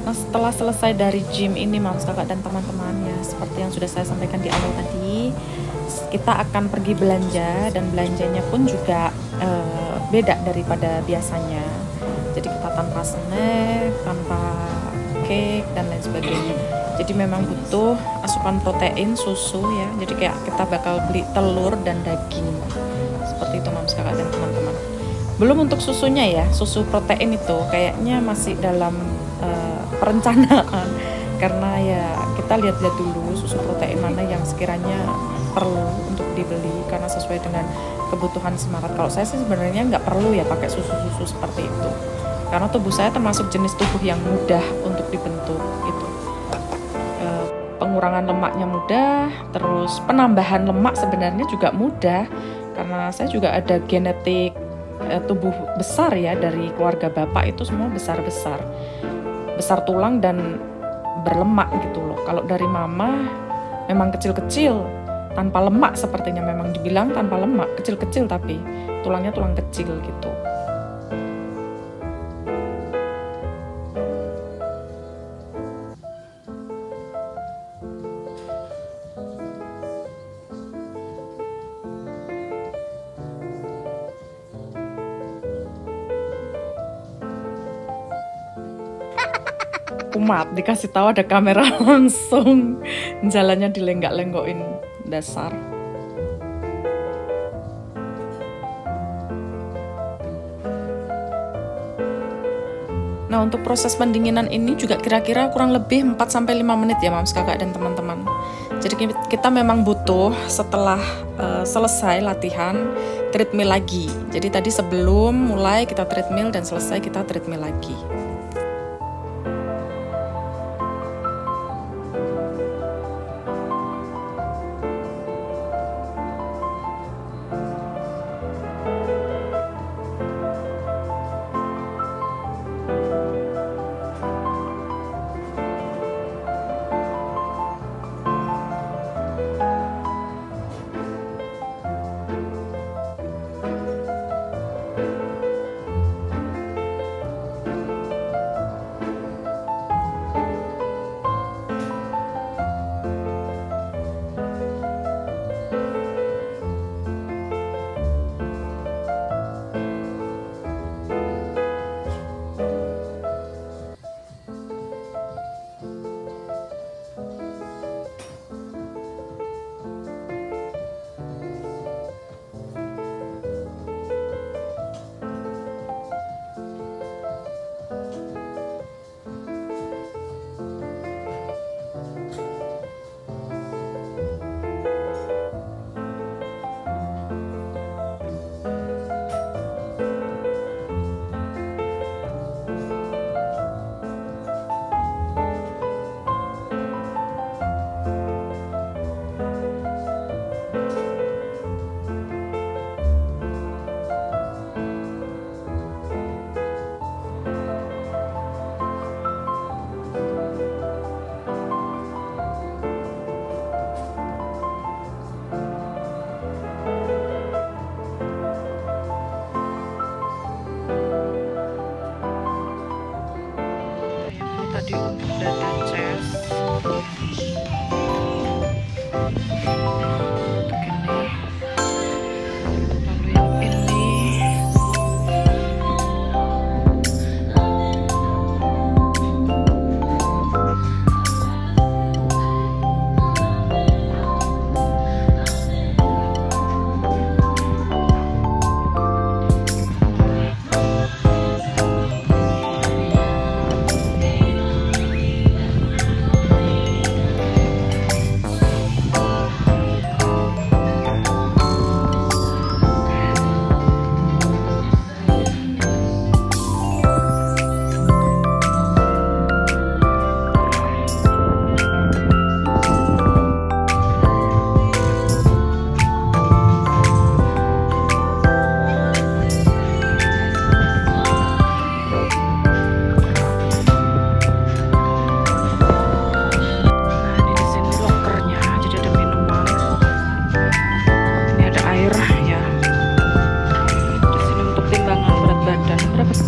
Nah, setelah selesai dari gym ini Moms Kakak dan teman-teman, ya seperti yang sudah saya sampaikan di awal tadi, kita akan pergi belanja, dan belanjanya pun juga beda daripada biasanya. Jadi kita tanpa snack, tanpa cake dan lain sebagainya. Jadi memang butuh asupan protein, susu ya. Jadi kayak kita bakal beli telur dan daging. Seperti itu Moms Kakak dan teman-teman. Belum untuk susunya ya, susu protein itu kayaknya masih dalam perencanaan, karena ya kita lihat-lihat dulu susu protein mana yang sekiranya perlu untuk dibeli karena sesuai dengan kebutuhan Semarat. Kalau saya sih sebenarnya nggak perlu ya pakai susu-susu seperti itu, karena tubuh saya termasuk jenis tubuh yang mudah untuk dibentuk gitu. Pengurangan lemaknya mudah, terus penambahan lemak sebenarnya juga mudah, karena saya juga ada genetik tubuh besar ya, dari keluarga bapak itu semua besar tulang dan berlemak gitu loh. Kalau dari mama memang kecil-kecil tanpa lemak, sepertinya memang dibilang tanpa lemak, kecil-kecil tapi tulangnya tulang kecil gitu. Kumat dikasih tahu ada kamera langsung jalannya dilenggak-lenggokin dasar. Nah, untuk proses pendinginan ini juga kira-kira kurang lebih 4-5 menit ya Moms Kakak dan teman-teman. Jadi kita memang butuh setelah selesai latihan treadmill lagi. Jadi tadi sebelum mulai kita treadmill dan selesai kita treadmill lagi.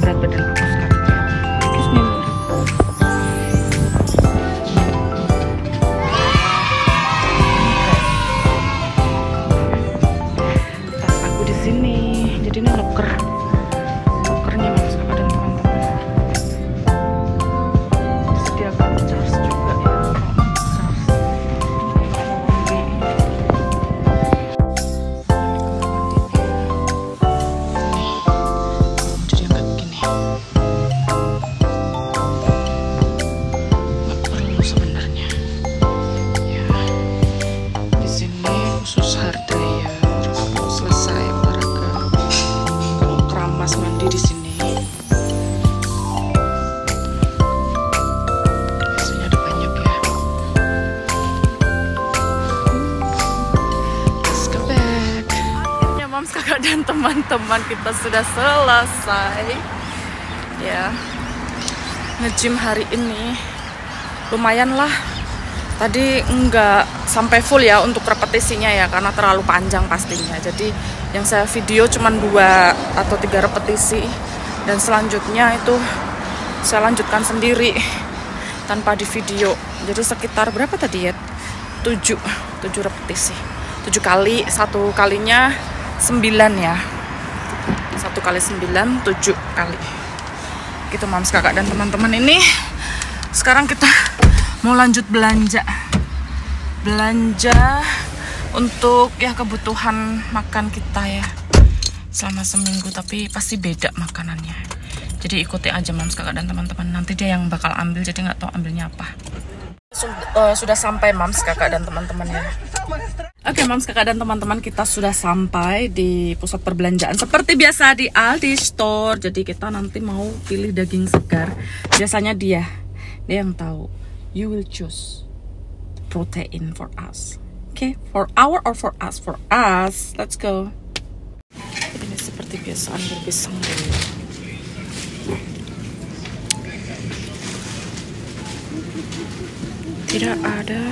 berat badan aku sekarang. Excuse me. Tas aku di sini. Jadi ini lokernya Mams Kakak dan teman-teman. Disediakan charge juga ya. Kakak dan teman-teman, kita sudah selesai ya nge-gym hari ini. Lumayan lah, tadi enggak sampai full ya untuk repetisinya ya, karena terlalu panjang pastinya. Jadi yang saya video cuman 2 atau 3 repetisi, dan selanjutnya itu saya lanjutkan sendiri tanpa di video. Jadi sekitar berapa tadi ya, 7 repetisi, 7 kali, 1 kalinya 9 ya, 1 kali 9, 7 kali gitu Mams Kakak dan teman-teman. Ini sekarang kita mau lanjut belanja untuk ya kebutuhan makan kita ya selama seminggu, tapi pasti beda makanannya. Jadi ikuti aja Mams Kakak dan teman-teman, nanti dia yang bakal ambil, jadi nggak tahu ambilnya apa. Sudah sampai Mams Kakak dan teman-teman ya. Oke Mams Kakak dan teman-teman, kita sudah sampai di pusat perbelanjaan seperti biasa di Aldi Store. Jadi kita nanti mau pilih daging segar. Biasanya dia yang tahu. You will choose protein for us. Okay, for our or for us? For us. Let's go. Ini seperti biasa ambil pisang dulu. Tidak ada.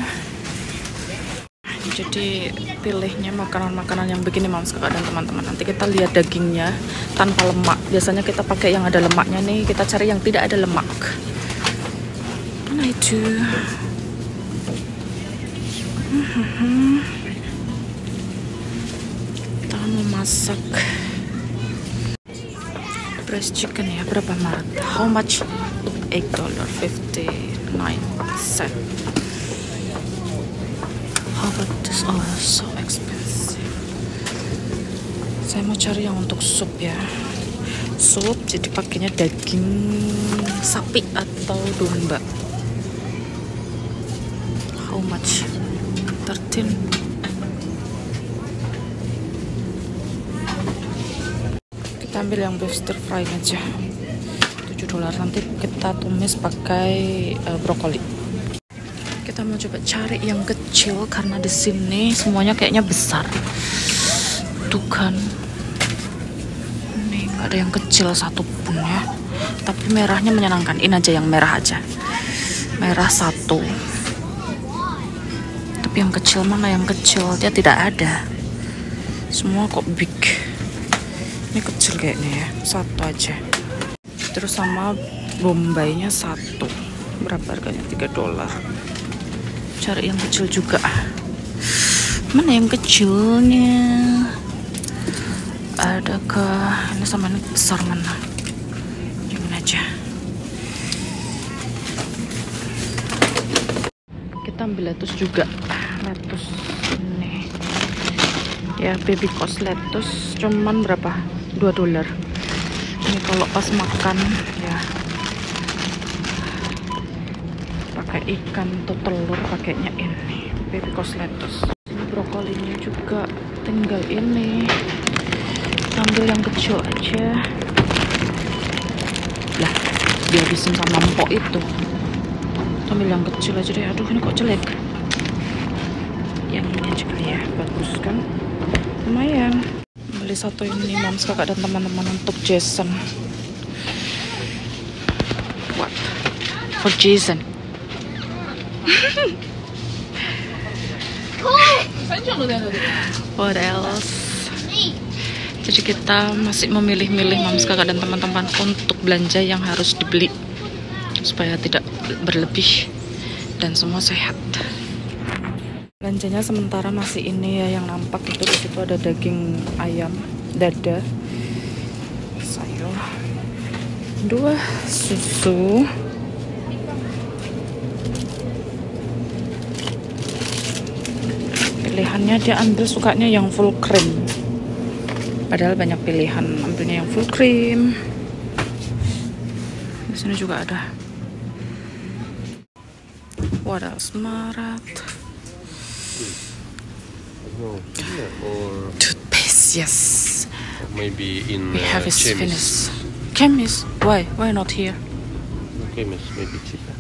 Jadi pilihnya makanan-makanan yang begini Mams Kakak dan teman-teman. Nanti kita lihat dagingnya tanpa lemak. Biasanya kita pakai yang ada lemaknya nih, kita cari yang tidak ada lemak. Mana itu? Kita mau masak breast chicken ya. Berapa Maret? How much? $8.59. How about this? Oh, so expensive. Saya mau cari yang untuk sup ya. Sup, jadi pakainya daging sapi atau domba. How much? 13. Kita ambil yang beef stir fry aja. $7. Nanti kita tumis pakai brokoli. Kita mau coba cari yang kecil karena di sini semuanya kayaknya besar. Tuh kan, ini nggak ada yang kecil satupun ya. Tapi merahnya menyenangkan. Ini aja yang merah aja. Merah 1. Tapi yang kecil mana yang kecil? Dia tidak ada. Semua kok big. Ini kecil kayaknya ya. 1 aja. Terus sama bombaynya 1. Berapa harganya? $3. Cari yang kecil juga. Mana yang kecilnya? Adakah ini sama ini besar mana? Jangan aja. Kita ambil lettuce juga. Lettuce ini. Ya baby cost lettuce cuman berapa? $2. Ini kalau pas makan ya. Pakai ikan atau telur pakainya ini baby cost lettuce. Ini brokolinya juga tinggal ini. Ambil yang kecil aja lah, dihabisin sama empok itu. Ambil yang kecil aja deh. Aduh ini kok jelek. Yang ini juga ya, bagus kan, lumayan. Beli 1 ini Mams Kakak dan teman-teman untuk Jason. What for Jason? What else? Jadi kita masih memilih-milih Mams Kakak dan teman-teman untuk belanja yang harus dibeli supaya tidak berlebih dan semua sehat. Belanjanya sementara masih ini ya yang nampak itu. Di situ ada daging ayam, dada, sayur, 2 susu, pilihannya dia ambil sukanya yang full cream. Padahal banyak pilihan, ambilnya yang full cream. Di sini juga ada. What else? Marat. No, here or Toothpaste, yes. maybe in We have is chemist. finished. Chemist? Why? Why not here? Chemist maybe cheaper.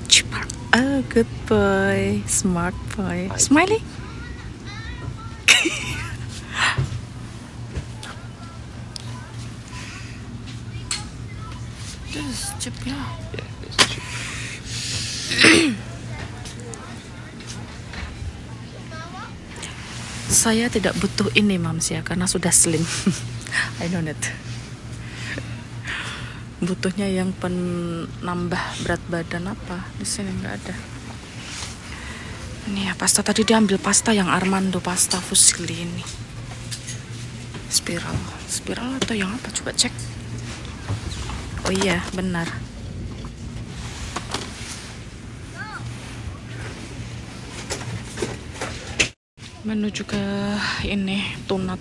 Cheaper. Oh, good boy. Smart boy. Smiley? This is cheap, yeah. Yeah, it's cheap. Saya tidak butuh ini Mams ya, karena sudah slim. I don't need. Butuhnya yang penambah berat badan apa? Di sini nggak ada. Ini ya pasta, tadi dia ambil pasta yang Armando, pasta fusilli ini. Spiral atau yang apa? Coba cek. Oh iya, benar. Menu juga ini tuna.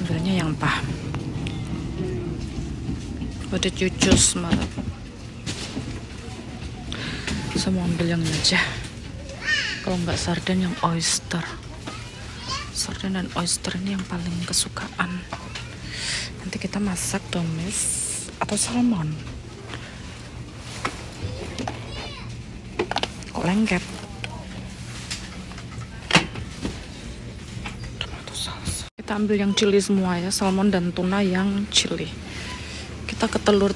Ambilnya yang apa? What did you choose, Marat? Saya mau ambil yang ini aja. Kalau nggak sarden, yang oyster. Sarden dan oyster ini yang paling kesukaan. Nanti kita masak domis atau salmon. Kok lengket? Kita ambil yang chili semua ya, salmon dan tuna yang chili. Kita ke telur.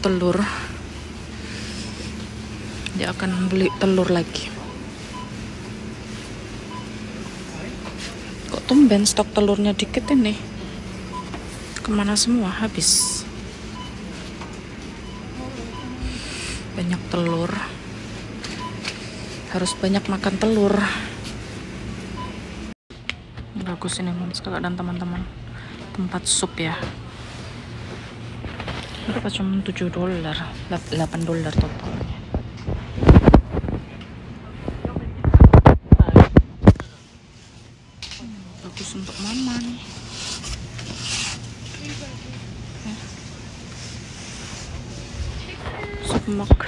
Dia akan beli telur lagi. Kok tumben stok telurnya dikit ini? Kemana semua? Habis. Banyak telur. Harus banyak makan telur. Bagus ini Mams Kakak dan teman-teman. Tempat sup ya. Berapa? Cuma $7, $8 totalnya. Bagus untuk mama nih. Sup mok.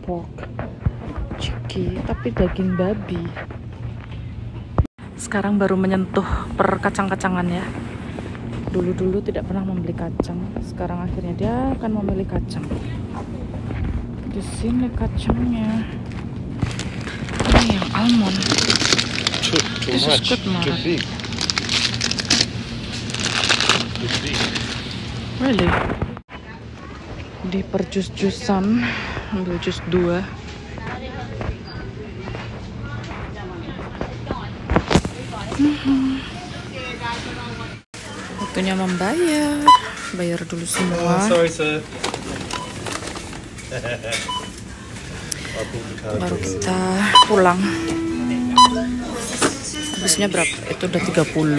Pork ciki, tapi daging babi. Sekarang baru menyentuh per kacang-kacangan ya. Dulu tidak pernah membeli kacang, sekarang akhirnya dia akan memilih kacang. Di sini kacangnya. Ini yang almond. Too This is much. good, Too Marat. big. Too big. Really? Di perjus-jusan ambil jus 2. Waktunya membayar. Bayar dulu semua. Sorry, sir. Baru kita pulang. Habisnya berapa? Itu udah 31.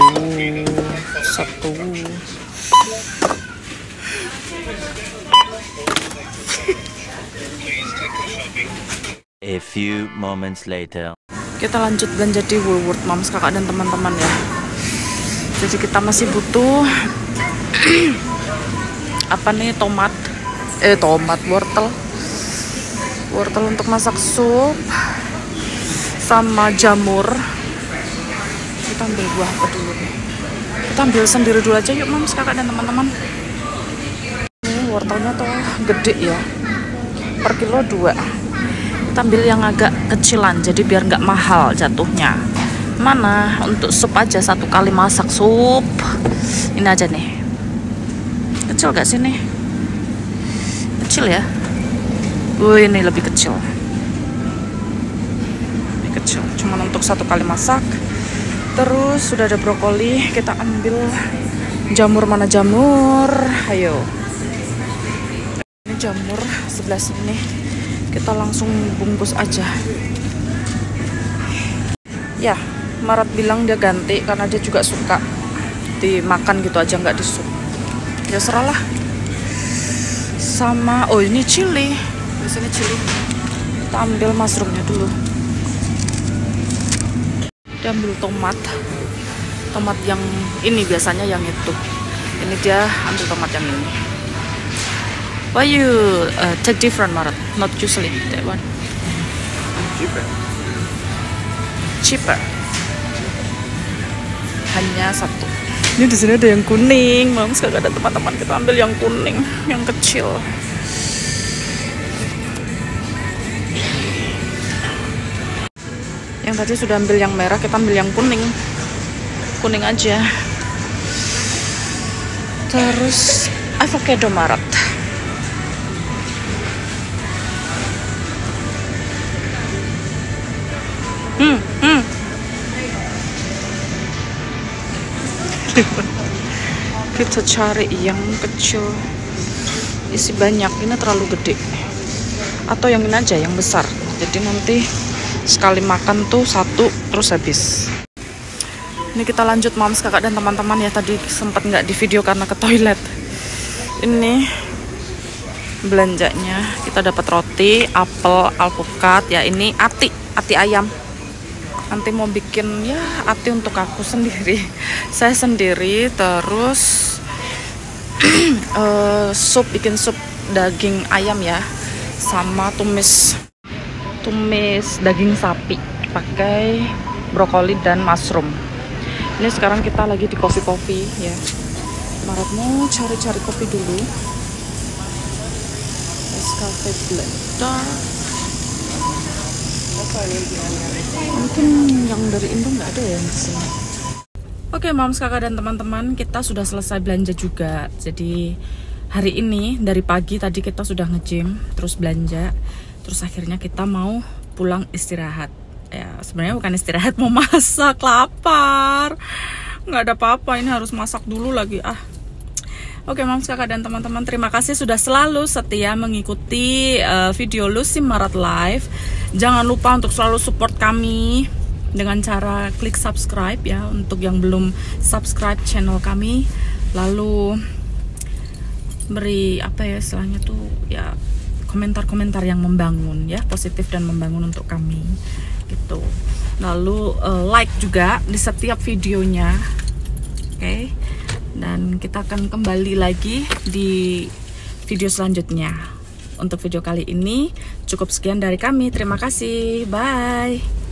A few moments later. Kita lanjut belanja di Woolworth Mams Kakak dan teman-teman ya. Jadi kita masih butuh apa nih, wortel untuk masak sup sama jamur. Kita ambil buah apa dulu nih? Kita ambil sendiri dulu aja yuk Mams Kakak dan teman-teman. Ini wortelnya tuh gede ya, per kilo 2. Kita ambil yang agak kecilan jadi biar nggak mahal jatuhnya. Mana untuk sup aja, 1 kali masak sup ini aja nih. Kecil gak sih nih? Kecil ya. Ini lebih kecil. Cuman untuk 1 kali masak. Terus sudah ada brokoli, kita ambil jamur. Mana jamur? Ayo. Ini jamur sebelah sini. Kita langsung bungkus aja. Ya, Marat bilang dia ganti karena dia juga suka dimakan gitu aja, nggak di sup. Ya seralah. Sama, oh ini chili. Di sini chili. Kita ambil mushroomnya dulu. Dia ambil tomat yang ini, biasanya yang itu. Ini dia ambil tomat yang ini. Why you take different, Marat? Not usually that one. Cheaper. Hanya 1. Ini di sini ada yang kuning, Mams kagak ada teman-teman, kita ambil yang kuning, yang kecil. Yang tadi sudah ambil yang merah, kita ambil yang kuning. Kuning aja. Terus avocado, Marat. Kita cari yang kecil, isi banyak. Ini terlalu gede. Atau yang ini aja, yang besar. Jadi nanti sekali makan tuh 1 terus habis. Ini kita lanjut, Mams, kakak dan teman-teman ya. Tadi sempat nggak di video karena ke toilet. Ini belanjanya. Kita dapat roti, apel, alpukat. Ya ini ati ayam. Nanti mau bikin ya ati untuk aku sendiri. Saya sendiri. Terus bikin sup daging ayam ya, sama tumis daging sapi pakai brokoli dan mushroom. Ini sekarang kita lagi di kopi ya. Marat mau cari kopi dulu. Nescafe blender. Mungkin yang dari Indo nggak ada ya di sini. Oke, Mams, kakak dan teman-teman, kita sudah selesai belanja juga. Jadi hari ini dari pagi tadi kita sudah nge-gym, terus belanja, terus akhirnya kita mau pulang istirahat. Ya sebenarnya bukan istirahat, mau masak, lapar. Nggak ada apa-apa, ini harus masak dulu lagi. Oke, Mams, kakak dan teman-teman, terima kasih sudah selalu setia mengikuti video Lucy Marat Live. Jangan lupa untuk selalu support kami dengan cara klik subscribe ya, untuk yang belum subscribe channel kami. Lalu beri apa ya istilahnya tuh ya, komentar-komentar yang membangun ya, positif dan membangun untuk kami gitu. Lalu like juga di setiap videonya. Oke. Dan kita akan kembali lagi di video selanjutnya. Untuk video kali ini cukup sekian dari kami. Terima kasih. Bye.